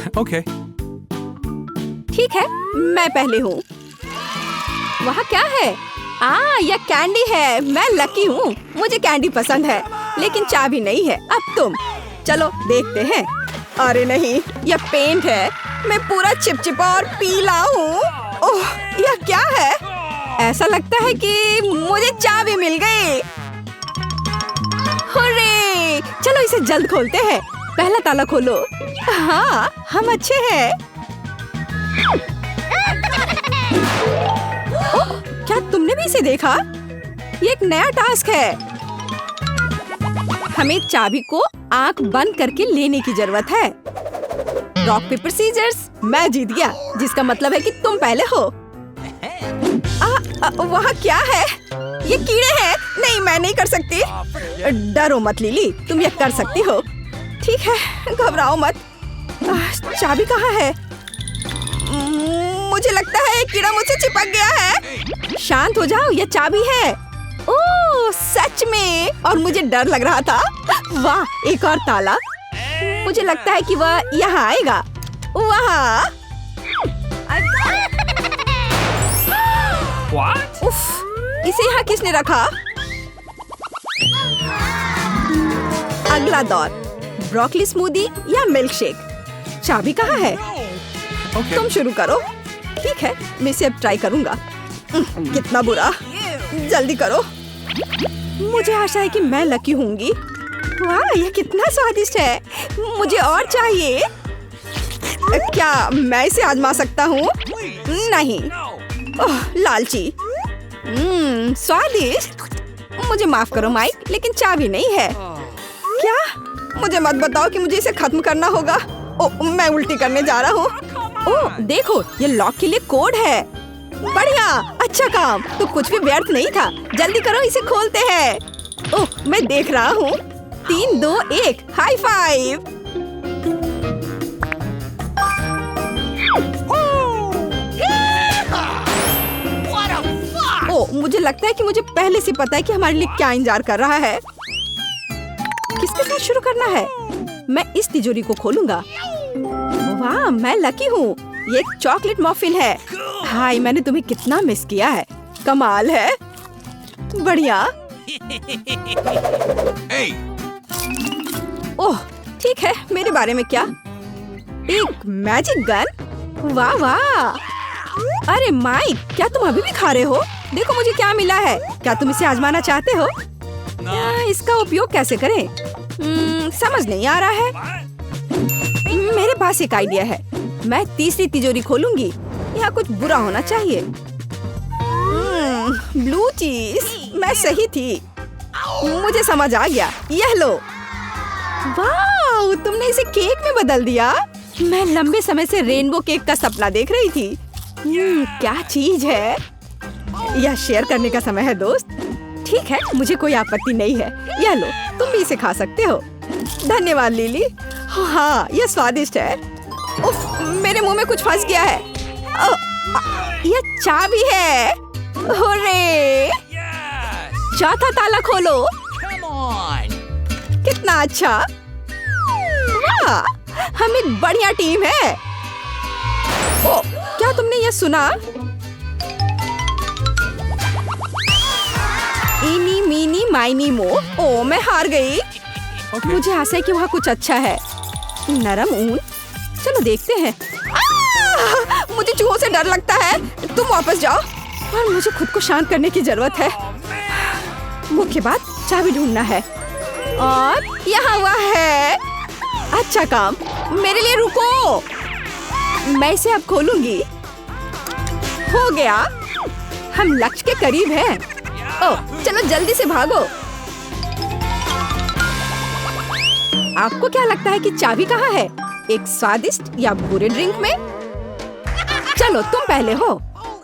Okay. ठीक है, मैं पहले हूँ। वहाँ क्या है? यह कैंडी है। मैं लकी हूँ, मुझे कैंडी पसंद है, लेकिन चाबी नहीं है। अब तुम चलो देखते हैं। अरे नहीं, यह पेंट है। मैं पूरा चिपचिपा और पीला हूँ। ओह, यह क्या है? ऐसा लगता है कि मुझे चाबी मिल गई। हुर्रे! चलो इसे जल्द खोलते हैं। पहला ताला खोलो। हाँ, हम अच्छे हैं। ओह, क्या तुमने भी इसे देखा? ये एक नया टास्क है। हमें चाबी को आंख बंद करके लेने की जरूरत है। Rock paper scissors. मैं जीत गया, जिसका मतलब है कि तुम पहले हो। वहाँ क्या है? ये कीड़े हैं। नहीं, मैं नहीं कर सकती। डरो मत लिली, तुम ये कर सकती हो। ठीक है, घबराओ मत। चाबी कहाँ है? मुझे लगता है कीड़ा मुझसे चिपक गया है। शांत हो जाओ, ये चाबी है। ओह, सच में? और मुझे डर लग रहा था। वाह, एक और ताला। मुझे लगता है कि वह यहाँ आएगा। वहाँ। What? उफ, इसे यहाँ किसने रखा? अगला दौर, ब्रोकली स्मूदी या मिल्क शेक। चाबी कहाँ है? Okay. तुम शुरू करो। ठीक है, मैं इसे अब ट्राई करूंगा। कितना बुरा। जल्दी करो। मुझे आशा है कि मैं लकी होंगी। वाह, यह कितना स्वादिष्ट है। मुझे और चाहिए। क्या मैं इसे आजमा सकता हूँ? नहीं। ओह, लालची। स्वादिष्ट। मुझे माफ करो माइक, लेकिन चाबी नहीं है। क्या? मुझे मत बताओ कि मुझे इसे खत्म करना होगा। ओह, मैं उल्टी करने जा रहा हूँ। ओह, देखो, ये लॉक के लिए कोड है। बढ़िया, अच्छा काम। तो कुछ भी व्यर्थ नहीं था। जल्दी करो, इसे खोलते हैं। ओह, मैं देख रहा हूँ। 3, 2, 1, हाई फाइव। ओह, मुझे लगता है कि मुझे पहले से पता है कि हमारे लिए क्या इंतजार कर रहा है। किसके साथ शुरू करना है? मैं इस तिजोरी को खोलूंगा। वाह, मैं लकी हूँ। ये एक चॉकलेट मॉफिन है। हाय, मैंने तुम्हें कितना मिस किया है। कमाल है। बढ़िया। Hey. ओह, ठीक है, मेरे बारे में क्या? एक मैजिक गन? वाह वाह। अरे माइक, क्या तुम अभी भी खा रहे हो? देखो मुझे क्या मिला है। क्या तुम इसे आजमाना चाहते हो? इसका उपयोग कैसे करें? समझ नहीं आ रहा है। मेरे पास एक आइडिया है। मैं तीसरी तिजोरी खोलूंगी। यहाँ कुछ बुरा होना चाहिए। ब्लू चीज। मैं सही थी। मुझे समझ आ गया। यह लो। वाह, तुमने इसे केक में बदल दिया। मैं लंबे समय से रेनबो केक का सपना देख रही थी। क्या चीज है। यह शेयर करने का समय है दोस्त। ठीक है, मुझे कोई आपत्ति नहीं है। यह लो, तुम भी इसे खा सकते हो। धन्यवाद लिली। हाँ, यह स्वादिष्ट है। उफ, मेरे मुंह में कुछ फंस गया है। यह चाबी है। हुर्रे! चौथा ताला खोलो। कितना अच्छा। वाह, हम एक बढ़िया टीम है। ओ, क्या तुमने यह सुना? इनी मीनी माइनी मो। ओ, मैं हार गई। Okay. मुझे आशा है कि वहाँ कुछ अच्छा है। नरम ऊन। चलो देखते हैं। मुझे चूहों से डर लगता है। तुम वापस जाओ। और मुझे खुद को शांत करने की जरूरत है। मुख्य बात, चाबी ढूंढना है। और यहाँ हुआ है। अच्छा काम। मेरे लिए रुको। मैं इसे अब खोलूंगी। हो गया। हम लक्ष्य के करीब हैं। ओह, चलो जल्दी से भागो। आपको क्या लगता है कि चाबी कहाँ है? एक स्वादिष्ट या बुरे ड्रिंक में? चलो तुम पहले हो।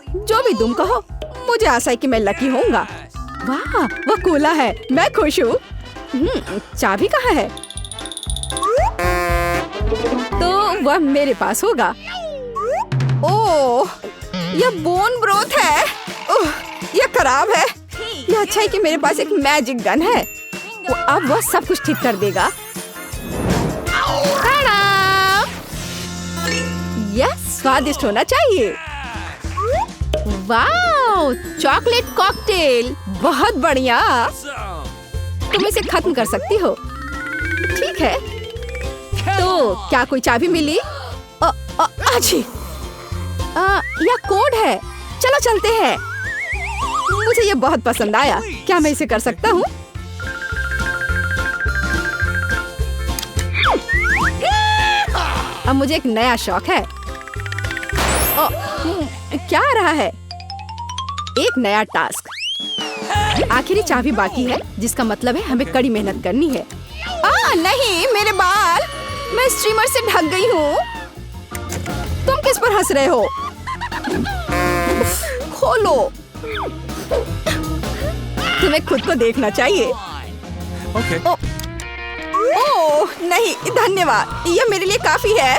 जो भी तुम कहो। मुझे आशा है कि मैं लकी होऊंगा। वाह, वह कोला है। मैं खुश हूँ। चाबी कहाँ है? तो वह मेरे पास होगा। ओह, यह बोन ब्रोथ है। ओह, यह खराब है। यह अच्छा है कि मेरे पास एक मैजिक गन है। अब वह सब कुछ ठीक कर देगा। स्वादिष्ट होना चाहिए। वाओ, चॉकलेट कॉकटेल, बहुत बढ़िया। तुम इसे खत्म कर सकती हो। ठीक है, तो क्या कोई चाबी मिली? आजी, यह कोड है। चलो चलते हैं। मुझे ये बहुत पसंद आया। क्या मैं इसे कर सकता हूँ? अब मुझे एक नया शौक है। क्या आ रहा है? एक नया टास्क। आखिरी चाबी बाकी है, जिसका मतलब है हमें कड़ी मेहनत करनी है। नहीं, मेरे बाल, मैं स्ट्रीमर से ढक गई हूँ। तुम किस पर हंस रहे हो? खोलो। तुम्हें खुद को देखना चाहिए। ओह नहीं, धन्यवाद, यह मेरे लिए काफी है।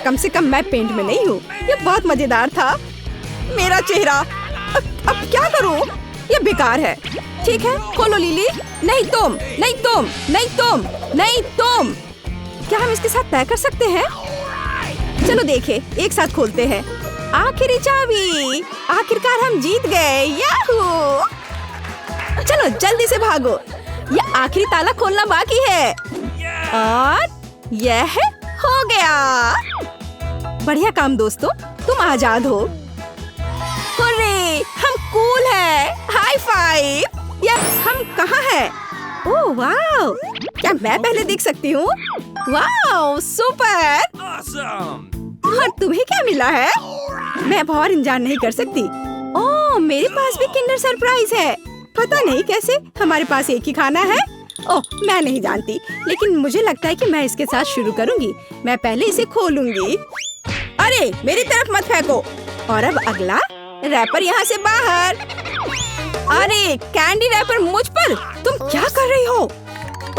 कम से कम मैं पेंट में नहीं हूँ। यह बहुत मजेदार था। मेरा चेहरा, अब क्या करूँ? यह बेकार है। ठीक है, खोलो लिली। नहीं तुम, नहीं तुम, नहीं तुम, नहीं तुम। क्या हम इसके साथ तय कर सकते हैं? चलो देखें, एक साथ खोलते हैं। आखिरी चाबी। आखिरकार हम जीत गए। याहू! चलो जल्दी से भागो। यह आखिरी ताला खोलना बाकी है। और यह हो गया। बढ़िया काम दोस्तों, तुम आजाद हो। हुर्रे, हम कूल हैं। High five. यार, हम कहाँ हैं? ओह वाओ, क्या मैं पहले देख सकती हूँ? Wow, super. और तुम्हें क्या मिला है? मैं अब और इंतजार नहीं कर सकती। ओह, मेरे पास भी किंडर सरप्राइज है। पता नहीं कैसे हमारे पास एक ही खाना है। ओह, मैं नहीं जानती, लेकिन मुझे लगता है कि मैं इसके साथ शुरू करूंगी। मैं पहले इसे खोलूंगी। अरे, मेरी तरफ मत फेंको। और अब अगला रैपर यहाँ से बाहर। अरे, कैंडी रैपर मुझ पर। तुम क्या कर रही हो?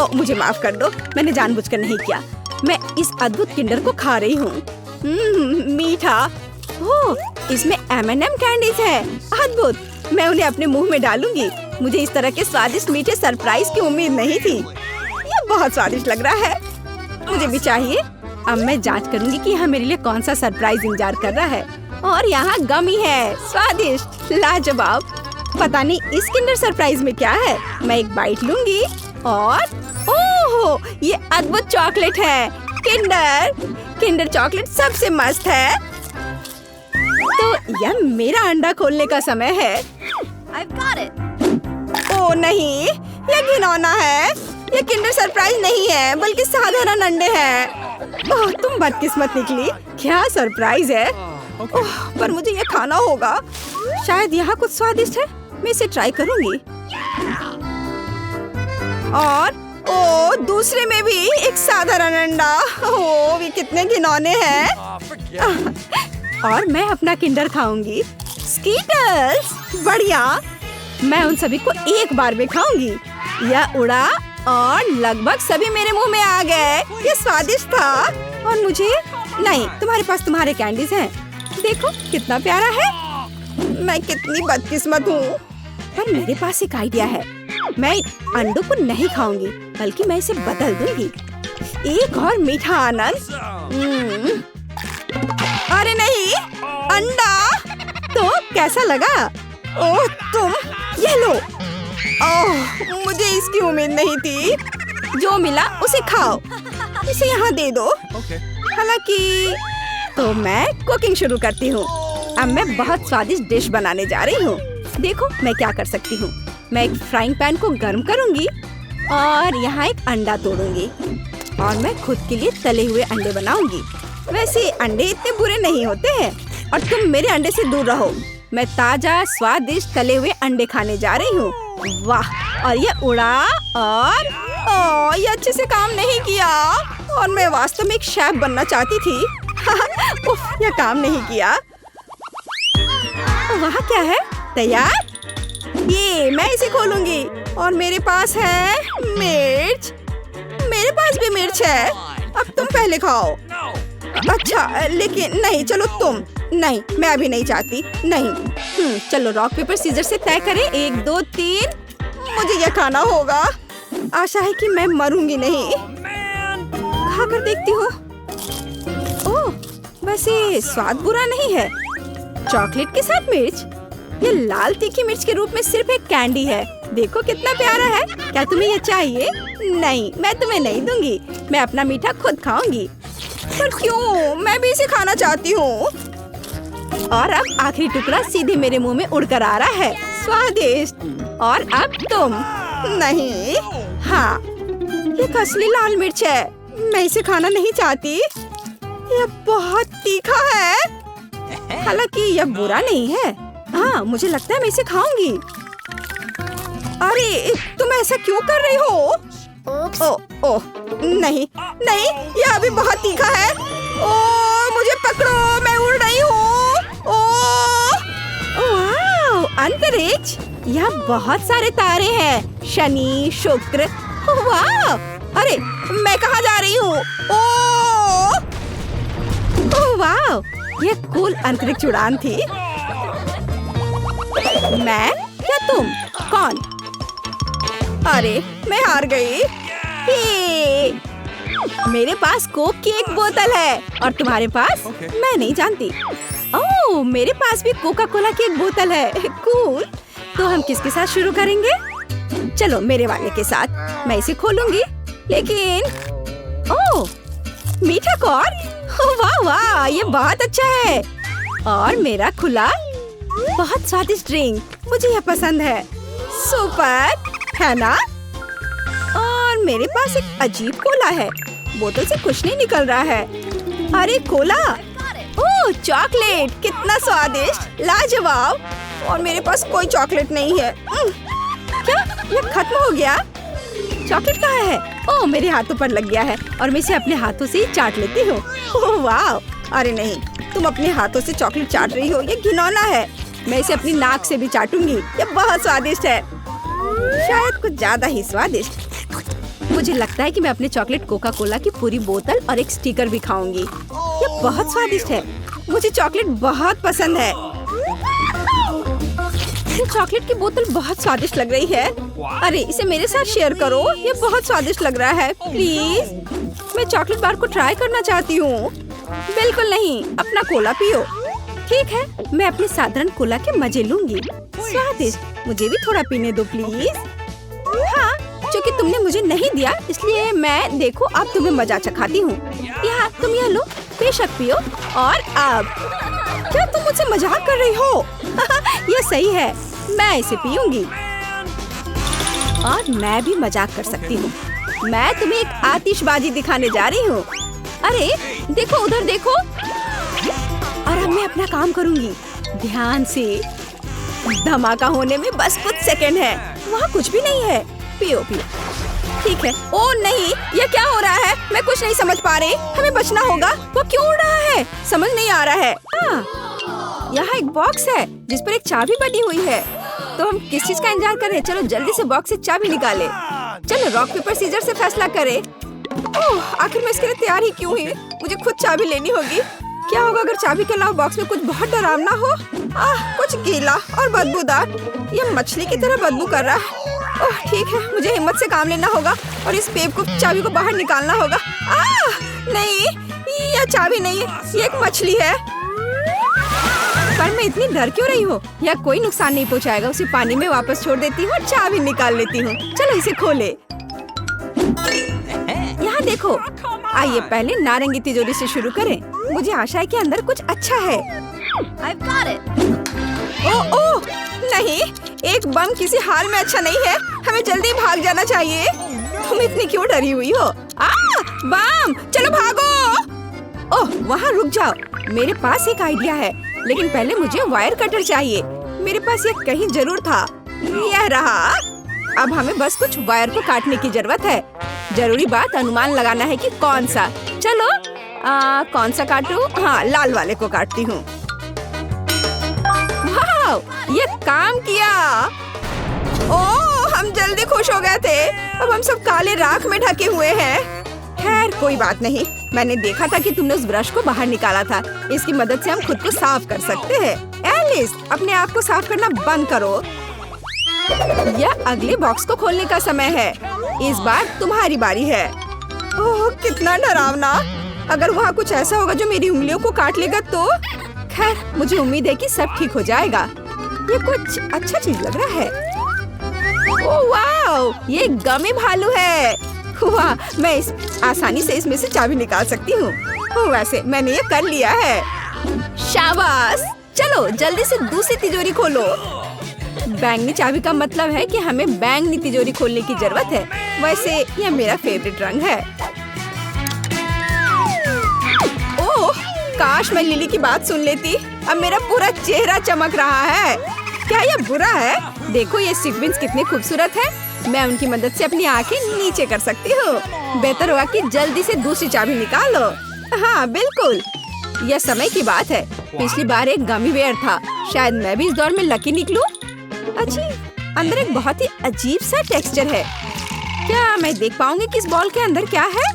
ओह, मुझे माफ कर दो, मैंने जानबूझकर नहीं किया। मैं इस अद्भुत किंडर को खा रही हूँ। मीठा। ओह, इसमें M&M कैंडीज है। अद्भुत। मैं उन्हें अपने मुंह में डालूंगी। मुझे इस तरह के स्वादिष्ट मीठे सरप्राइज की उम्मीद नहीं थी। यह बहुत स्वादिष्ट लग रहा है। मुझे भी चाहिए। अब मैं जांच करूंगी कि यहाँ मेरे लिए कौन सा सरप्राइज इंतजार कर रहा है। और यहाँ गमी है। स्वादिष्ट, लाजवाब। पता नहीं इस किंडर सरप्राइज में क्या है। मैं एक बाइट लूंगी और ओह, ये अद्भुत चॉकलेट है। किंडर चॉकलेट सबसे मस्त है। तो यह मेरा अंडा खोलने का समय है। I've got it. ओह नहीं, यह घिनौना है। यह किंडर सरप्राइज नहीं है, बल्कि साधारण अंडे हैं। ओह, तुम बदकिस्मत निकली। क्या सरप्राइज है? ओह, पर मुझे यह खाना होगा। शायद यहाँ कुछ स्वादिष्ट है। मैं इसे ट्राई करूंगी। और ओह, दूसरे में भी एक साधारण अंडा। ओह, ये कितने घिनौने हैं। और मैं अपना किंडर खाऊंगी। स्कीटर्स, बढ़िया। मैं उन सभी को एक बार में खाऊंगी। यह उड़ा और लगभग सभी मेरे मुंह में आ गए। ये स्वादिष्ट था। और मुझे नहीं, तुम्हारे पास तुम्हारे कैंडीज हैं। देखो कितना प्यारा है। मैं कितनी बदकिस्मत हूँ। पर मेरे पास एक आइडिया है। मैं अंडों को नहीं खाऊंगी, बल्कि मैं इसे बदल दूंगी। एक और मीठा आनंद। अरे नहीं, अंडा। तो कैसा लगा? ओह, तुम ये लो। ओह, मुझे इसकी उम्मीद नहीं थी। जो मिला उसे खाओ। इसे यहाँ दे दो। हालांकि तो मैं कुकिंग शुरू करती हूँ। अब मैं बहुत स्वादिष्ट डिश बनाने जा रही हूँ। देखो मैं क्या कर सकती हूँ। मैं एक फ्राइंग पैन को गर्म करूँगी और यहाँ एक अंडा तोड़ूंगी और मैं खुद के लिए तले हुए अंडे बनाऊंगी। वैसे अंडे इतने बुरे नहीं होते हैं और तुम मेरे अंडे से दूर रहो। मैं ताजा स्वादिष्ट तले हुए अंडे खाने जा रही हूँ। वाह, और ये उड़ा और ये अच्छे से काम नहीं किया और मैं वास्तव में एक शेफ बनना चाहती थी। उफ, यह काम नहीं किया। वहाँ क्या है? तैयार? ये मैं इसे खोलूंगी और मेरे पास है मिर्च। मेरे पास भी मिर्च है। अब तुम पहले खाओ। अच्छा, लेकिन नहीं, चलो तुम। नहीं, मैं अभी नहीं चाहती। नहीं। चलो रॉक पेपर सीजर से तय करें। 1 2 3। मुझे यह खाना होगा। आशा है कि मैं मरूंगी नहीं। खाकर देखती हूँ। ओह, वैसे स्वाद बुरा नहीं है। चॉकलेट के साथ मिर्च, ये लाल तीखी मिर्च के रूप में सिर्फ एक कैंडी है। देखो कितना प्यारा है। क्या तुम्हें ये चाहिए? नहीं, मैं तुम्हें नहीं दूंगी। मैं अपना मीठा खुद खाऊंगी। पर क्यों? मैं भी इसे खाना चाहती हूँ। और अब आखिरी टुकड़ा सीधे मेरे मुंह में उड़कर आ रहा है। स्वादिष्ट। और अब तुम। नहीं। हाँ, ये असली लाल मिर्च है। मैं इसे खाना नहीं चाहती। यह बहुत तीखा है। हालांकि यह बुरा नहीं है। हाँ, मुझे लगता है मैं इसे खाऊंगी। अरे तुम ऐसा क्यों कर रही हो? ओह नहीं नहीं, यह अभी बहुत तीखा है। ओह मुझे पकड़ो, मैं उड़ रही हूँ। ओह अंतरिक्ष, यहाँ बहुत सारे तारे हैं। शनि, शुक्र। वाह! अरे मैं कहाँ जा रही हूँ? ओह वाह! यह कूल अंतरिक्ष उड़ान थी। मैं या तुम? कौन? अरे मैं हार गई। मेरे पास कोक की एक बोतल है और तुम्हारे पास? मैं नहीं जानती। ओह मेरे पास भी कोका कोला की एक बोतल है। कूल। तो हम किसके साथ शुरू करेंगे? चलो मेरे वाले के साथ। मैं इसे खोलूंगी। लेकिन ओह मीठा कॉर्न। वाह वाह, ये बहुत अच्छा है। और मेरा खुला बहुत स्वादिष्ट ड्रिंक। मुझे यह पसंद है। सुपर है ना? और मेरे पास एक अजीब कोला है। बोतल से कुछ नहीं निकल रहा है। अरे कोला। ओह चॉकलेट, कितना स्वादिष्ट, लाजवाब। और मेरे पास कोई चॉकलेट नहीं है। क्या यह खत्म हो गया? चॉकलेट कहाँ है? ओह मेरे हाथों पर लग गया है और मैं इसे अपने हाथों से ही चाट लेती हूँ। ओह वाह! अरे नहीं, तुम अपने हाथों से चॉकलेट चाट रही हो, ये घिनौना है। मैं इसे अपनी नाक से भी चाटूंगी। ये बहुत स्वादिष्ट है, शायद कुछ ज्यादा ही स्वादिष्ट। मुझे लगता है कि मैं अपने चॉकलेट कोका कोला की पूरी बोतल और एक स्टिकर भी खाऊंगी। ये बहुत स्वादिष्ट है। मुझे चॉकलेट बहुत पसंद है। ये चॉकलेट की बोतल बहुत स्वादिष्ट लग रही है। अरे इसे मेरे साथ शेयर करो, ये बहुत स्वादिष्ट लग रहा है। प्लीज, मैं चॉकलेट बार को ट्राई करना चाहती हूँ। बिल्कुल नहीं, अपना कोला पियो। ठीक है, मैं अपने साधारण कोला के मजे लूंगी। स्वादिष्ट, मुझे भी थोड़ा पीने दो प्लीज। हाँ, क्योंकि तुमने मुझे नहीं दिया इसलिए मैं, देखो अब तुम्हें मजा चखाती हूँ। यहाँ तुम यह लो, बेशक पियो। और अब क्या तुम मुझसे मजाक कर रही हो? यह सही है, मैं इसे पीऊंगी। और मैं भी मजाक कर सकती हूँ। मैं तुम्हें एक आतिशबाजी दिखाने जा रही हूँ। अरे देखो, उधर देखो। और अब मैं अपना काम करूंगी ध्यान से। धमाका होने में बस कुछ सेकंड है। वहाँ कुछ भी नहीं है। पियो पियो। ठीक है। ओ नहीं, ये क्या हो रहा है? मैं कुछ नहीं समझ पा रही। हमें बचना होगा। वो क्यों उड़ रहा है? समझ नहीं आ रहा है। यहाँ एक बॉक्स है जिस पर एक चाबी बनी हुई है। तो हम किस चीज का इंतजार कर रहे हैं? चलो जल्दी से बॉक्स से चाबी निकाले। चलो रॉक पेपर सीजर से फैसला करें। ओह आखिर मैं इसके लिए तैयार ही क्यों हुई? मुझे खुद चाबी लेनी होगी। क्या होगा अगर चाबी के अलावा बॉक्स में कुछ बहुत डरावना हो? कुछ गीला और बदबूदार। ये मछली की तरह बदबू कर रहा है। ओह ठीक है, मुझे हिम्मत से काम लेना होगा और इस पेप को, चाबी को बाहर निकालना होगा। नहीं, यह चाबी नहीं है, ये एक मछली है। पर मैं इतनी डर क्यों रही हूँ? यह कोई नुकसान नहीं पहुँचाएगा। उसे पानी में वापस छोड़ देती हूँ और चाबी निकाल लेती हूँ। चलो इसे खोले। यहाँ देखो। आइए पहले नारंगी तिजोरी से शुरू करें। मुझे आशा है कि अंदर कुछ अच्छा है। I've got it. ओह नहीं, एक बम किसी हाल में अच्छा नहीं है। हमें जल्दी भाग जाना चाहिए। तुम इतनी क्यों डरी हुई हो? बम, चलो भागो। ओह वहाँ रुक जाओ, मेरे पास एक आइडिया है। लेकिन पहले मुझे वायर कटर चाहिए। मेरे पास ये कहीं जरूर था। यह रहा। अब हमें बस कुछ वायर को काटने की जरूरत है। जरूरी बात अनुमान लगाना है कि कौन सा। चलो कौन सा काटूं? हाँ, लाल वाले को काटती हूँ। वाह, ये काम किया। ओह हम जल्दी खुश हो गए थे। अब हम सब काले राख में ढके हुए हैं। खैर कोई बात नहीं, मैंने देखा था कि तुमने उस ब्रश को बाहर निकाला था। इसकी मदद से हम खुद को साफ कर सकते हैं। एलिस, अपने आप को साफ करना बंद करो। यह अगले बॉक्स को खोलने का समय है। इस बार तुम्हारी बारी है। ओह कितना डरावना। अगर वहाँ कुछ ऐसा होगा जो मेरी उंगलियों को काट लेगा तो? खैर, मुझे उम्मीद है कि सब ठीक हो जाएगा। ये कुछ अच्छा चीज लग रहा है। ओह वाह, ये गमी भालू है। वाह, मैं आसानी से इसमें से चाबी निकाल सकती हूँ। वैसे मैंने ये कर लिया है। शाबाश, चलो जल्दी से दूसरी तिजोरी खोलो। बैंगनी चाबी का मतलब है कि हमें बैंगनी तिजोरी खोलने की जरूरत है। वैसे यह मेरा फेवरेट रंग है। ओह, काश मैं लिली की बात सुन लेती। अब मेरा पूरा चेहरा चमक रहा है। क्या यह बुरा है? देखो ये सीक्वेंस कितने खूबसूरत है। मैं उनकी मदद से अपनी आंखें नीचे कर सकती हूँ। बेहतर होगा कि जल्दी से दूसरी चाबी निकालो। हाँ बिल्कुल, यह समय की बात है। पिछली बार एक गमी बेयर था। शायद मैं भी इस दौर में लकी निकलूं। अच्छी, अंदर एक बहुत ही अजीब सा टेक्सचर है। क्या मैं देख पाऊंगी कि इस बॉल के अंदर क्या है?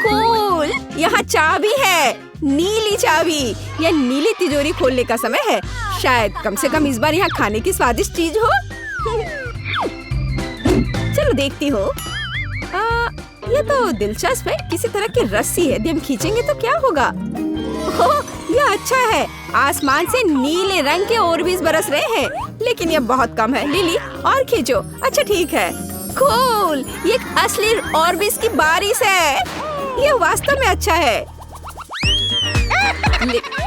कूल, यहाँ चाबी है, नीली चाबी। यह नीली तिजोरी खोलने का समय है। शायद कम से कम इस बार यहाँ खाने की स्वादिष्ट चीज हो। चलो देखती हो। ये तो दिलचस्प है। किसी तरह की रस्सी है। यदि हम खींचेंगे तो क्या होगा? ओह, यह अच्छा है। आसमान से नीले रंग के ऑर्बिस बरस रहे हैं, लेकिन यह बहुत कम है। लिली, और खींचो। अच्छा ठीक है। कूल, ये एक असली ऑर्बिस की बारिश है। यह वास्तव में अच्छा है।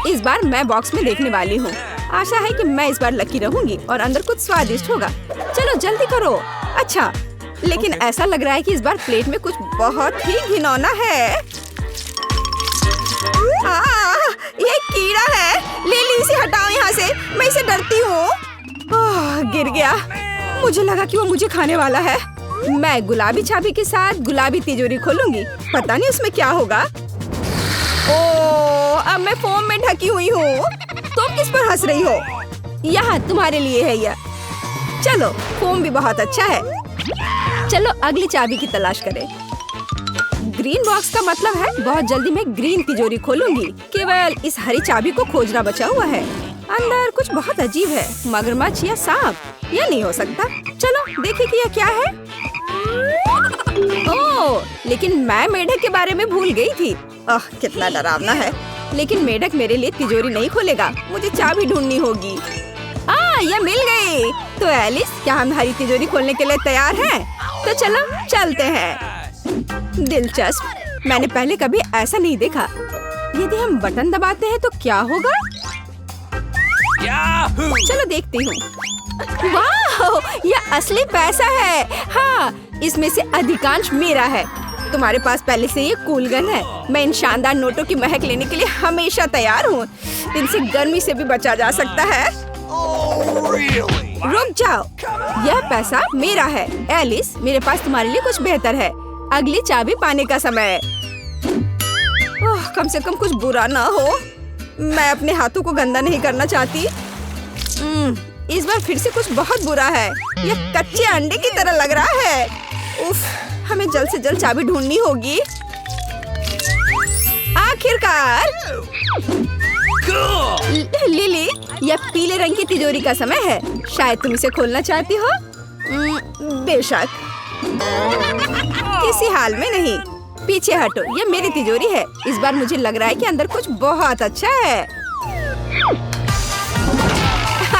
इस बार मैं बॉक्स में देखने वाली हूँ। आशा है कि मैं इस बार लकी रहूंगी और अंदर कुछ स्वादिष्ट होगा। चलो जल्दी करो। अच्छा, लेकिन ऐसा लग रहा है कि इस बार प्लेट में कुछ बहुत ही घिनौना है। ये कीड़ा है। लिली, इसे हटाओ यहाँ से। मैं इसे डरती हूँ। गिर गया। मुझे लगा कि वो मुझे खाने वाला है। मैं गुलाबी चाबी के साथ गुलाबी तिजोरी खोलूंगी। पता नहीं उसमें क्या होगा। ओह, अब मैं फोम में ढकी हुई हूँ। तुम किस पर हंस रही हो? यहाँ तुम्हारे लिए है यह। चलो, फोम भी बहुत अच्छा है। चलो अगली चाबी की तलाश करें। ग्रीन बॉक्स का मतलब है बहुत जल्दी मैं ग्रीन तिजोरी खोलूंगी। केवल इस हरी चाबी को खोजना बचा हुआ है। अंदर कुछ बहुत अजीब है। मगरमच्छ या सांप? यह नहीं हो सकता। चलो देखिए कि यह क्या है। ओह, लेकिन मैं मेढक के बारे में भूल गई थी। कितना डरावना है। लेकिन मेढक मेरे लिए तिजोरी नहीं खोलेगा। मुझे चाबी ढूंढनी होगी। यह मिल गई। तो एलिस, क्या हम हरी तिजोरी खोलने के लिए तैयार हैं? तो चलो चलते हैं। दिलचस्प, मैंने पहले कभी ऐसा नहीं देखा। यदि हम बटन दबाते हैं तो क्या होगा? चलो देखती हूँ। वाह, यह असली पैसा है। हाँ, इसमें से अधिकांश मेरा है। तुम्हारे पास पहले से ये कूल गन है। मैं इन शानदार नोटों की महक लेने के लिए हमेशा तैयार हूँ। इनसे गर्मी से भी बचा जा सकता है। रुक जाओ, यह पैसा मेरा है। एलिस, मेरे पास तुम्हारे लिए कुछ बेहतर है। अगली चाबी पाने का समय। कम से कम कुछ बुरा ना हो। मैं अपने हाथों को गंदा नहीं करना चाहती। इस बार फिर से कुछ बहुत बुरा है। यह कच्चे अंडे की तरह लग रहा है। उफ, हमें जल्द से जल्द चाबी ढूंढनी होगी। आखिरकार। लिली, यह पीले रंग की तिजोरी का समय है। शायद तुम इसे खोलना चाहती हो। बेशक। किसी हाल में नहीं। पीछे हटो, यह मेरी तिजोरी है। इस बार मुझे लग रहा है कि अंदर कुछ बहुत अच्छा है।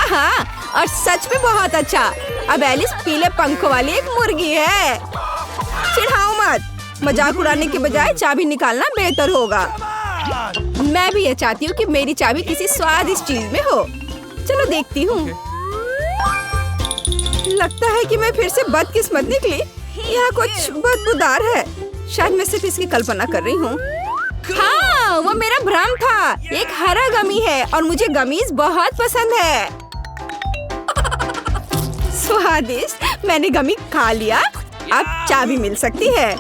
हाँ, और सच में बहुत अच्छा। अब एलिस पीले पंखों वाली एक मुर्गी है। चिढ़ाओ मत। मजाक उड़ाने के बजाय चाबी निकालना बेहतर होगा। मैं भी ये चाहती हूँ कि मेरी चाबी किसी स्वादिष्ट चीज में हो। चलो देखती हूँ। लगता है कि मैं फिर से बदकिस्मत निकली। यहाँ कुछ बदबूदार है। शायद मैं सिर्फ इसकी कल्पना कर रही हूँ। हाँ, वो मेरा भ्रम था। एक हरा गमी है और मुझे गमीज बहुत पसंद है। स्वादिष्ट, मैंने गमी खा लिया। अब चाबी मिल सकती है।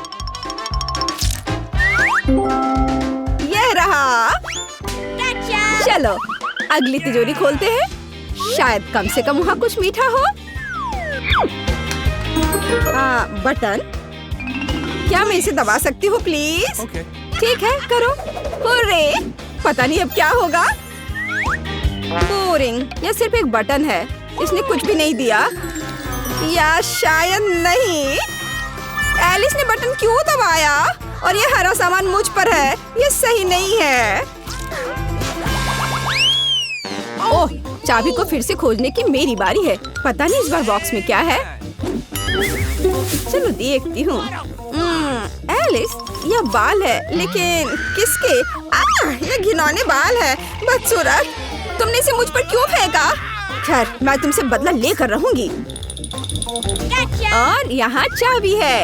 यह रहा। चलो अगली तिजोरी खोलते हैं। शायद कम से कम वहाँ कुछ मीठा हो। बटन, क्या मैं इसे दबा सकती हूँ प्लीज? ठीक है, करो। हुर्रे, पता नहीं अब क्या होगा। बोरिंग, यह सिर्फ एक बटन है। इसने कुछ भी नहीं दिया। या शायद नहीं। एलिस ने बटन क्यों दबाया? और ये हरा सामान मुझ पर है। ये सही नहीं है। ओह, चाबी को फिर से खोजने की मेरी बारी है। पता नहीं इस बार बॉक्स में क्या है। चलो देखती हूँ। एलिस, यह बाल है, लेकिन किसके? ये घिनौने बाल है। बदसूरत, तुमने इसे मुझ पर क्यों फेंका? खैर, मैं तुमसे बदला लेकर रहूंगी। और यहाँ चाबी है।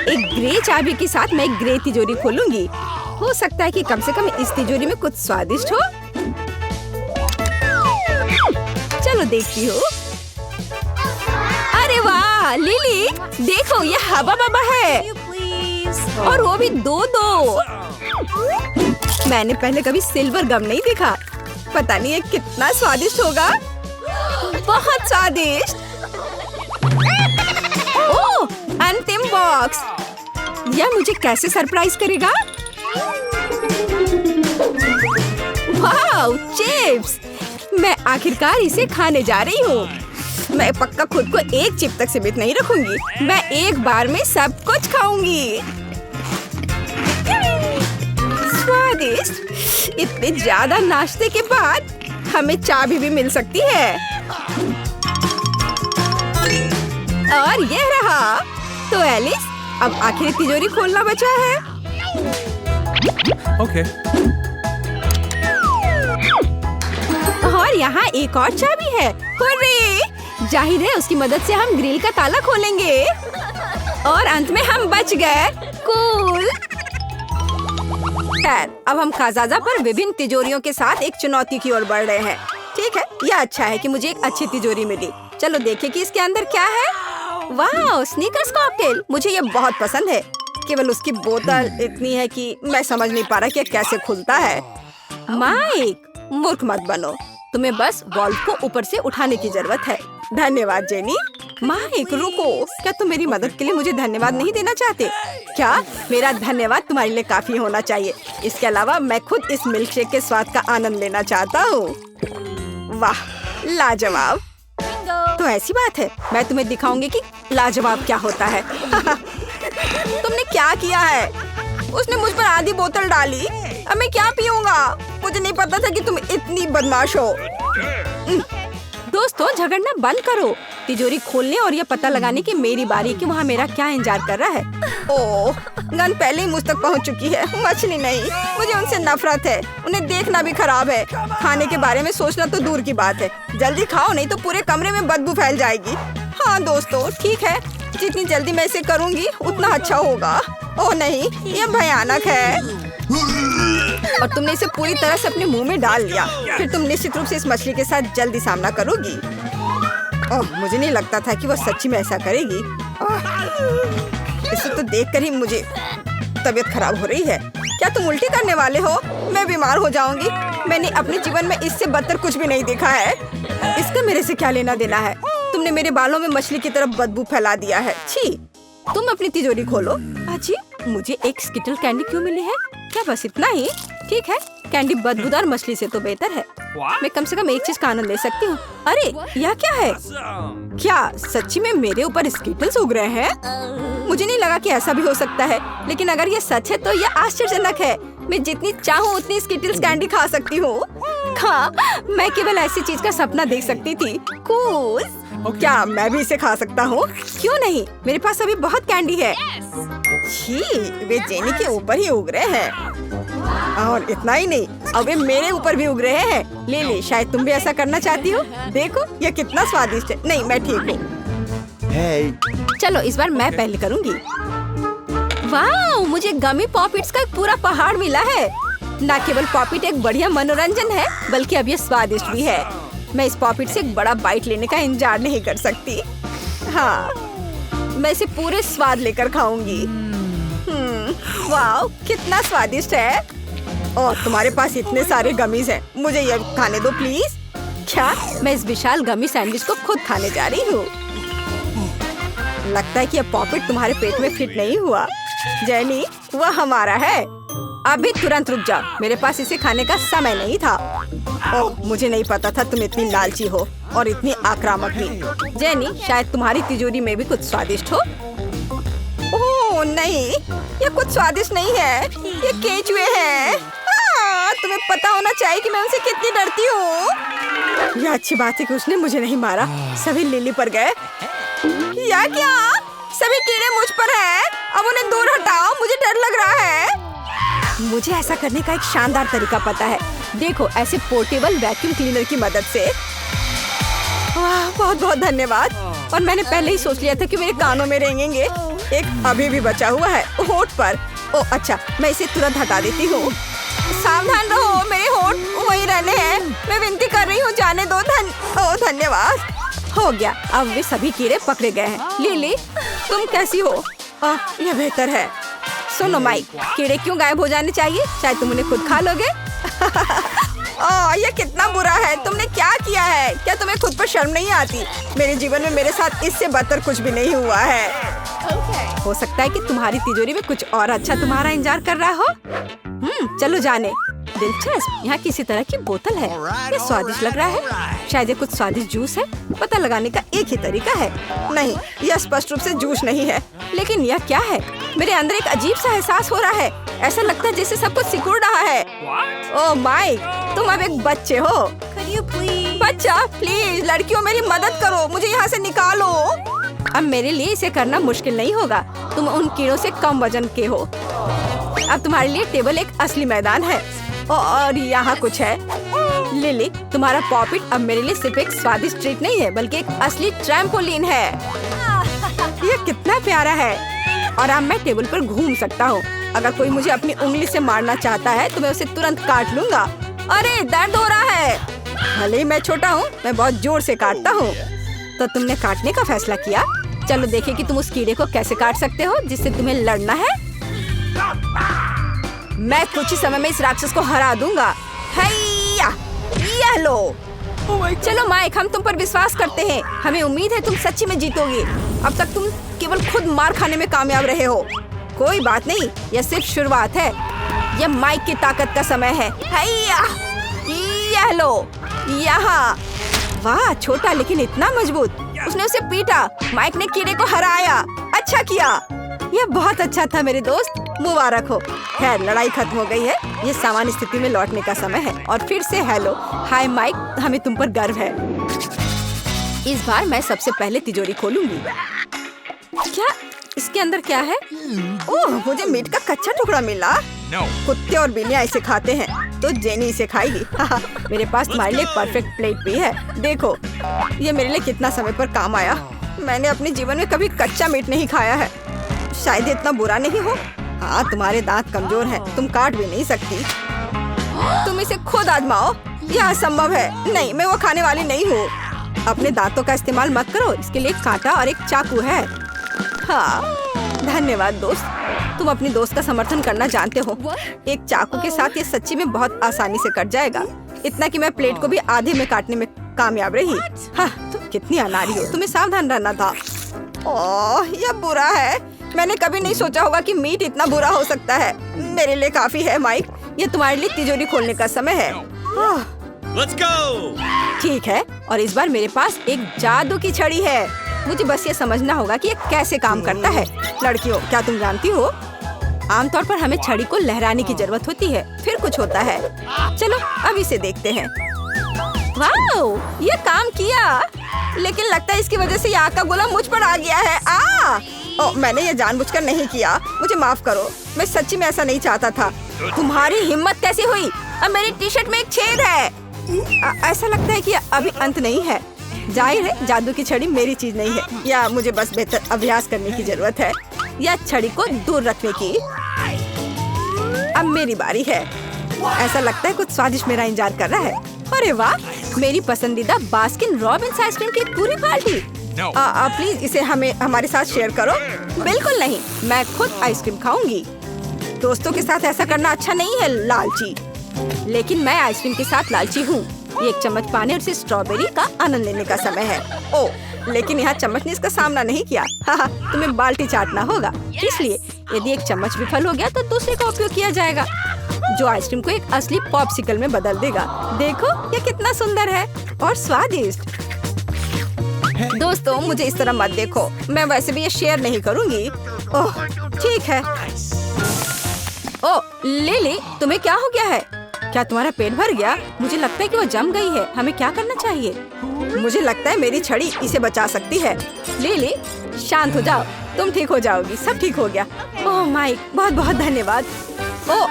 एक ग्रे चाबी के साथ मैं एक ग्रे तिजोरी खोलूंगी। हो सकता है कि कम से कम इस तिजोरी में कुछ स्वादिष्ट हो। चलो देखती हूँ। अरे वाह लिली, देखो ये हवा बबा है, और वो भी दो। मैंने पहले कभी सिल्वर गम नहीं देखा। पता नहीं ये कितना स्वादिष्ट होगा। बहुत स्वादिष्ट। ओह, अंतिम बॉक्स। यह मुझे कैसे सरप्राइज करेगा? वाह, चिप्स। मैं आखिरकार इसे खाने जा रही हूँ। मैं पक्का खुद को एक चिप तक सीमित नहीं रखूंगी। मैं एक बार में सब कुछ खाऊंगी। स्वादिष्ट। इतने ज्यादा नाश्ते के बाद हमें चाबी भी मिल सकती है। और ये रहा। तो एलिस, अब आखिर तिजोरी खोलना बचा है। ओके। और यहाँ एक और चाबी है। हुर्रे! जाहिर है उसकी मदद से हम ग्रिल का ताला खोलेंगे। और अंत में हम बच गए। कूल। अब हम खाजाजा पर विभिन्न तिजोरियों के साथ एक चुनौती की ओर बढ़ रहे हैं। ठीक है, यह अच्छा है कि मुझे एक अच्छी तिजोरी मिली। चलो देखें कि इसके अंदर क्या है। वाह, स्नीकर्स कॉकटेल। मुझे ये बहुत पसंद है। केवल उसकी बोतल इतनी है कि मैं समझ नहीं पा रहा कि कैसे खुलता है। माइक, मूर्ख मत बनो। तुम्हें बस वॉल्व को ऊपर से उठाने की जरूरत है। धन्यवाद जेनी। माइक रुको, क्या तुम मेरी मदद के लिए मुझे धन्यवाद नहीं देना चाहते? क्या मेरा धन्यवाद तुम्हारे लिए काफी होना चाहिए। इसके अलावा मैं खुद इस मिल्क शेक के स्वाद का आनंद लेना चाहता हूँ। वाह, लाजवाब। तो ऐसी बात है, मैं तुम्हें दिखाऊंगी कि लाजवाब क्या होता है। तुमने क्या किया है? उसने मुझ पर आधी बोतल डाली। अब मैं क्या पीऊंगा? मुझे नहीं पता था कि तुम इतनी बदमाश हो। दोस्तों, झगड़ना बंद करो। तिजोरी खोलने और यह पता लगाने की मेरी बारी कि वहाँ मेरा क्या इंतजार कर रहा है। ओह, गन पहले ही मुझ तक पहुँच चुकी है। मछली नहीं, मुझे उनसे नफरत है। उन्हें देखना भी खराब है। खाने के बारे में सोचना तो दूर की बात है। जल्दी खाओ, नहीं तो पूरे कमरे में बदबू फैल जाएगी। हाँ दोस्तों, ठीक है, जितनी जल्दी मैं इसे करूँगी उतना अच्छा होगा। ओह नहीं, यह भयानक है। और तुमने इसे पूरी तरह से अपने मुंह में डाल लिया। फिर तुम निश्चित रूप से इस मछली के साथ जल्दी सामना करोगी। ओह, मुझे नहीं लगता था कि वो सच्ची में ऐसा करेगी। इसे तो देखकर ही मुझे तबीयत खराब हो रही है। क्या तुम उल्टी करने वाले हो? मैं बीमार हो जाऊंगी। मैंने अपने जीवन में इससे बदतर कुछ भी नहीं देखा है। इसका मेरे से क्या लेना देना है? तुमने मेरे बालों में मछली की तरफ बदबू फैला दिया है। छी! तुम अपनी तिजोरी खोलो। अजी, मुझे एक स्किटल कैंडी क्यों मिली है? क्या बस इतना ही? ठीक है, कैंडी बदबूदार मछली से तो बेहतर है। मैं कम से कम एक चीज का आनंद ले सकती हूँ। अरे, यह क्या है? क्या सच्ची में मेरे ऊपर स्किटल्स उग रहे हैं? मुझे नहीं लगा कि ऐसा भी हो सकता है, लेकिन अगर ये सच है तो यह आश्चर्यजनक है। मैं जितनी चाहूँ उतनी स्किटल्स कैंडी खा सकती हूँ। हाँ, मैं केवल ऐसी चीज का सपना देख सकती थी। कूल। क्या मैं भी इसे खा सकता हूँ? क्यों नहीं, मेरे पास अभी बहुत कैंडी है। छी, वे जेनी के ऊपर ही उग रहे हैं। और इतना ही नहीं, अब ये मेरे ऊपर भी उग रहे हैं। ले ले, शायद तुम भी ऐसा करना चाहती हो। देखो यह कितना स्वादिष्ट है। नहीं, मैं ठीक हूँ। चलो इस बार मैं पहले करूँगी। वाह, मुझे गमी पॉपिट्स का एक पूरा पहाड़ मिला है। न केवल पॉपिट एक बढ़िया मनोरंजन है, बल्कि अब ये स्वादिष्ट भी है। मैं इस पॉपिट से एक बड़ा बाइट लेने का इंतजार नहीं कर सकती। हाँ, मैं इसे पूरे स्वाद लेकर खाऊंगी। वाह, कितना स्वादिष्ट है। और तुम्हारे पास इतने सारे गमीज हैं, मुझे ये खाने दो प्लीज। क्या मैं इस विशाल गमी सैंडविच को खुद खाने जा रही हूँ? लगता है कि यह पॉपिट तुम्हारे पेट में फिट नहीं हुआ। जेनी, वह हमारा है। अभी तुरंत रुक जाओ, मेरे पास इसे खाने का समय नहीं था। ओह, मुझे नहीं पता था तुम इतनी लालची हो और इतनी आक्रामक भी। जेनी, शायद तुम्हारी तिजोरी में भी कुछ स्वादिष्ट हो। ओह ओह नहीं, ये कुछ स्वादिष्ट नहीं है, ये केचुए हैं। तुम्हें पता होना चाहिए कि मैं उनसे कितनी डरती हूँ। यह अच्छी बात है कि उसने मुझे नहीं मारा। सभी लिली पर गए। या क्या? सभी कीड़े मुझ पर हैं। अब उन्हें दूर हटाओ, मुझे डर लग रहा है। मुझे ऐसा करने का एक शानदार तरीका पता है। देखो, ऐसे पोर्टेबल वैक्यूम क्लीनर की मदद से। वाह, बहुत बहुत धन्यवाद। और मैंने पहले ही सोच लिया था कि मेरे कानों में रेंगेंगे। एक अभी भी बचा हुआ है होठ पर। ओह अच्छा, मैं इसे तुरंत हटा देती हूँ। सावधान रहो, मेरे होठ वहीं रहने हैं। मैं विनती कर रही हूँ, जाने दो। ओह धन्यवाद। हो गया, अब वे सभी कीड़े पकड़े गए हैं। लिली, तुम कैसी हो? यह बेहतर है। सुनो माइक, कीड़े क्यों गायब हो जाने चाहिए? शायद तुम उन्हें खुद खा लोगे। ये कितना बुरा है। तुमने क्या किया है? क्या तुम्हें खुद पर शर्म नहीं आती? मेरे जीवन में मेरे साथ इससे बदतर कुछ भी नहीं हुआ है। हो सकता है कि तुम्हारी तिजोरी में कुछ और अच्छा तुम्हारा इंतजार कर रहा हो। चलो जाने। दिलचस्प, यहाँ किसी तरह की बोतल है। ये स्वादिष्ट लग रहा है। शायद ये कुछ स्वादिष्ट जूस है। पता लगाने का एक ही तरीका है। नहीं, यह स्पष्ट रूप से जूस नहीं है। लेकिन यह क्या है? मेरे अंदर एक अजीब सा एहसास हो रहा है। ऐसा लगता है जैसे सब कुछ सिकुड़ रहा है। ओह माइक, तुम अब एक बच्चे हो। बच्चा, प्लीज लड़कियों मेरी मदद करो, मुझे यहाँ से निकालो। अब मेरे लिए इसे करना मुश्किल नहीं होगा। तुम उन कीड़ों से कम वजन के हो। अब तुम्हारे लिए टेबल एक असली मैदान है। और यहाँ कुछ है। लिली, तुम्हारा पॉपिट अब मेरे लिए सिर्फ एक स्वादिष्ट ट्रीट नहीं है, बल्कि एक असली ट्रैम्पोलिन है। ये कितना प्यारा है। और अब मैं टेबल पर घूम सकता हूँ। अगर कोई मुझे अपनी उंगली से मारना चाहता है तो मैं उसे तुरंत काट लूंगा। अरे दर्द हो रहा है। भले ही मैं छोटा हूँ, मैं बहुत जोर से काटता हूँ। तो तुमने काटने का फैसला किया। चलो देखें कि तुम उस कीड़े को कैसे काट सकते हो जिससे तुम्हें लड़ना है। मैं कुछ ही समय में इस राक्षस को हरा दूंगा। हैया, यह लो। चलो माइक, हम तुम पर विश्वास करते हैं। हमें उम्मीद है तुम सच्ची में जीतोगे। अब तक तुम केवल खुद मार खाने में कामयाब रहे हो। कोई बात नहीं, यह सिर्फ शुरुआत है। यह माइक की ताकत का समय है। हैया, यह लो। यहाँ। वाह, छोटा लेकिन इतना मजबूत। उसने उसे पीटा। माइक ने कीड़े को हराया। अच्छा किया। यह बहुत अच्छा था मेरे दोस्त, मुबारक हो। खैर, लड़ाई खत्म हो गई है। ये सामान्य स्थिति में लौटने का समय है। और फिर से हेलो, हाय माइक, हमें तुम पर गर्व है। इस बार मैं सबसे पहले तिजोरी खोलूंगी। क्या इसके अंदर क्या है? ओह, मुझे मीट का कच्चा टुकड़ा मिला। कुत्ते और बिल्लियाँ इसे खाते हैं, तो जेनी इसे खाएगी। मेरे पास तुम्हारे लिए परफेक्ट प्लेट भी है। देखो, ये मेरे लिए कितना समय पर काम आया। मैंने अपने जीवन में कभी कच्चा मीट नहीं खाया है। शायद इतना बुरा नहीं हो। हाँ, तुम्हारे दांत कमजोर हैं, तुम काट भी नहीं सकती। तुम इसे खुद आजमाओ। यह असंभव है। नहीं, मैं वो खाने वाली नहीं हूँ। अपने दांतों का इस्तेमाल मत करो। इसके लिए एक कांटा और एक चाकू है। हाँ, धन्यवाद दोस्त। तुम अपनी दोस्त का समर्थन करना जानते हो। एक चाकू के साथ ये सच्ची में बहुत आसानी से कट जाएगा। इतना कि मैं प्लेट को भी आधे में काटने में कामयाब रही। हाँ, तुम कितनी अनाड़ी हो। तुम्हें सावधान रहना था। ओह, यह बुरा है। मैंने कभी नहीं सोचा होगा कि मीट इतना बुरा हो सकता है। मेरे लिए काफी है माइक। ये तुम्हारे लिए तिजोरी खोलने का समय है। Let's go! ठीक है, और इस बार मेरे पास एक जादू की छड़ी है। मुझे बस ये समझना होगा कि ये कैसे काम करता है। लड़कियों, क्या तुम जानती हो, आमतौर पर हमें छड़ी को लहराने की जरूरत होती है, फिर कुछ होता है। चलो अब इसे देखते हैं। वाह, ये काम किया। लेकिन लगता है इसकी वजह से ये आग का गोला मुझ पर आ गया है। मैंने ये जानबूझकर नहीं किया। मुझे माफ करो। मैं सच्ची में ऐसा नहीं चाहता था। तुम्हारी हिम्मत कैसे हुई? अब मेरी टी शर्ट में एक छेद है। ऐसा लगता है कि अभी अंत नहीं है। जाहिर है जादू की छड़ी मेरी चीज नहीं है, या मुझे बस बेहतर अभ्यास करने की जरूरत है, या छड़ी को दूर रखने की। अब मेरी बारी है। ऐसा लगता है कुछ स्वादिष्ट मेरा इंतजार कर रहा है। अरे वाह, मेरी पसंदीदा बास्किन रॉबिन्स आइसक्रीम की पूरी बाल्टी। प्लीज इसे हमारे साथ शेयर करो। बिल्कुल नहीं, मैं खुद आइसक्रीम खाऊंगी। दोस्तों के साथ ऐसा करना अच्छा नहीं है, लालची। लेकिन मैं आइसक्रीम के साथ लालची हूँ। एक चम्मच पाने और इसे स्ट्रॉबेरी का आनंद लेने का समय है। ओह, लेकिन यहाँ चम्मच ने इसका सामना नहीं किया। तुम्हें बाल्टी चाटना होगा। इसलिए यदि एक चम्मच विफल हो गया तो दूसरे का उपयोग किया जाएगा, जो आइसक्रीम को एक असली पॉप्सिकल में बदल देगा। देखो, ये कितना सुंदर है और स्वादिष्ट। दोस्तों, मुझे इस तरह मत देखो। मैं वैसे भी ये शेयर नहीं करूँगी। ओह, ठीक है। ओ लिली, तुम्हें क्या हो गया है? क्या तुम्हारा पेट भर गया? मुझे लगता है कि वो जम गई है। हमें क्या करना चाहिए? मुझे लगता है मेरी छड़ी इसे बचा सकती है। लिली, शांत हो जाओ, तुम ठीक हो जाओगी। सब ठीक हो गया। ओह माइक, बहुत बहुत धन्यवाद। ओ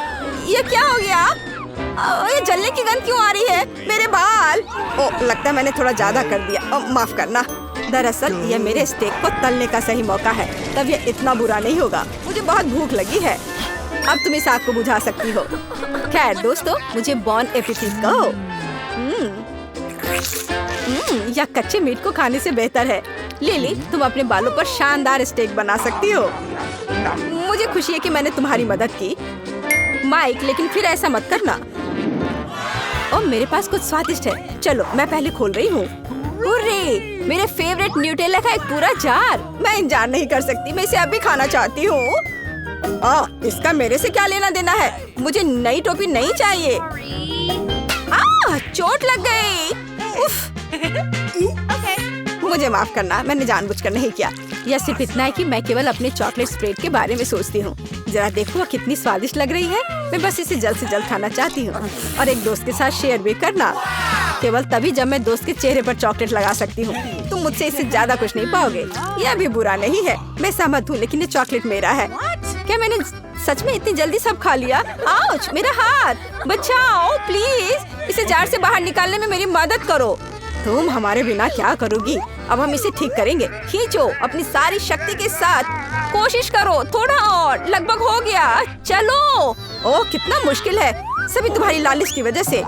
ये क्या हो गया? ये जलने की गंध क्यों आ रही है? मेरे बाल। ओ लगता है मैंने थोड़ा ज्यादा कर दिया। माफ करना। दरअसल ये मेरे स्टेक को तलने का सही मौका है, तब ये इतना बुरा नहीं होगा। मुझे बहुत भूख लगी है। अब तुम इस आग को बुझा सकती हो। खैर दोस्तों, मुझे बॉन एपेटिट कहो। या कच्चे मीट को खाने से बेहतर है। लिली, तुम अपने बालों पर शानदार स्टेक बना सकती हो। मुझे खुशी है कि मैंने तुम्हारी मदद की। माइक, लेकिन फिर ऐसा मत करना। और मेरे पास कुछ स्वादिष्ट है। चलो मैं पहले खोल रही हूँ। मेरे फेवरेट न्यूटेला का एक पूरा जार। मैं इंतजार नहीं कर सकती, मैं इसे अभी खाना चाहती हूँ। इसका मेरे से क्या लेना देना है? मुझे नई टोपी नहीं चाहिए। चोट लग गई। मुझे माफ करना, मैंने जानबूझकर नहीं किया। यह सिर्फ इतना है कि मैं केवल अपने चॉकलेट स्प्रेड के बारे में सोचती हूँ। जरा देखो वह कितनी स्वादिष्ट लग रही है। मैं बस इसे जल्द से जल्द खाना चाहती हूँ और एक दोस्त के साथ शेयर भी करना। केवल तभी जब मैं दोस्त के चेहरे पर चॉकलेट लगा सकती हूँ। तुम मुझसे इससे ज्यादा कुछ नहीं पाओगे। यह भी बुरा नहीं है, मैं सहमत हूँ, लेकिन ये चॉकलेट मेरा है। क्या मैंने सच में इतनी जल्दी सब खा लिया? आउच, मेरा हाथ बचाओ प्लीज। इसे जार से बाहर निकालने में मेरी मदद करो। तुम हमारे बिना क्या करोगी? अब हम इसे ठीक करेंगे। खींचो अपनी सारी शक्ति के साथ। कोशिश करो, थोड़ा और, लगभग हो गया। चलो। ओह कितना मुश्किल है, सभी तुम्हारी लालिश की वजह से।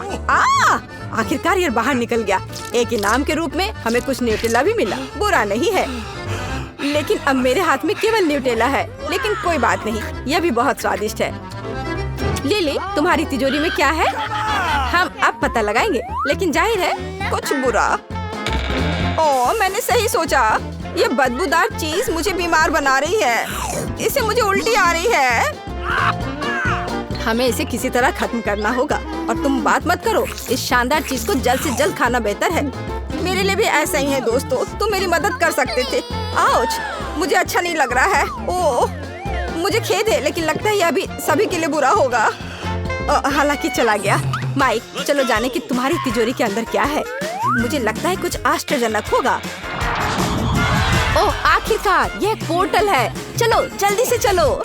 आखिरकार ये बाहर निकल गया। एक इनाम के रूप में हमें कुछ न्यूटेला भी मिला। बुरा नहीं है, लेकिन अब मेरे हाथ में केवल न्यूटेला है। लेकिन कोई बात नहीं, यह भी बहुत स्वादिष्ट है। लिली, तुम्हारी तिजोरी में क्या है? हम अब पता लगाएंगे, लेकिन जाहिर है कुछ बुरा। ओह मैंने सही सोचा। ये बदबूदार चीज मुझे बीमार बना रही है। इससे मुझे उल्टी आ रही है। हमें इसे किसी तरह खत्म करना होगा। और तुम बात मत करो, इस शानदार चीज को जल्द से जल्द खाना बेहतर है। मेरे लिए भी ऐसा ही है दोस्तों, तुम मेरी मदद कर सकते थे। आउच, मुझे अच्छा नहीं लग रहा है। ओह मुझे खेद है, लेकिन लगता है यह भी सभी के लिए बुरा होगा। हालांकि चला गया। माइक, चलो जाने कि तुम्हारी तिजोरी के अंदर क्या है। मुझे लगता है कुछ आश्चर्यजनक होगा। ओह आखिरकार यह एक पोर्टल है। चलो जल्दी से चलो।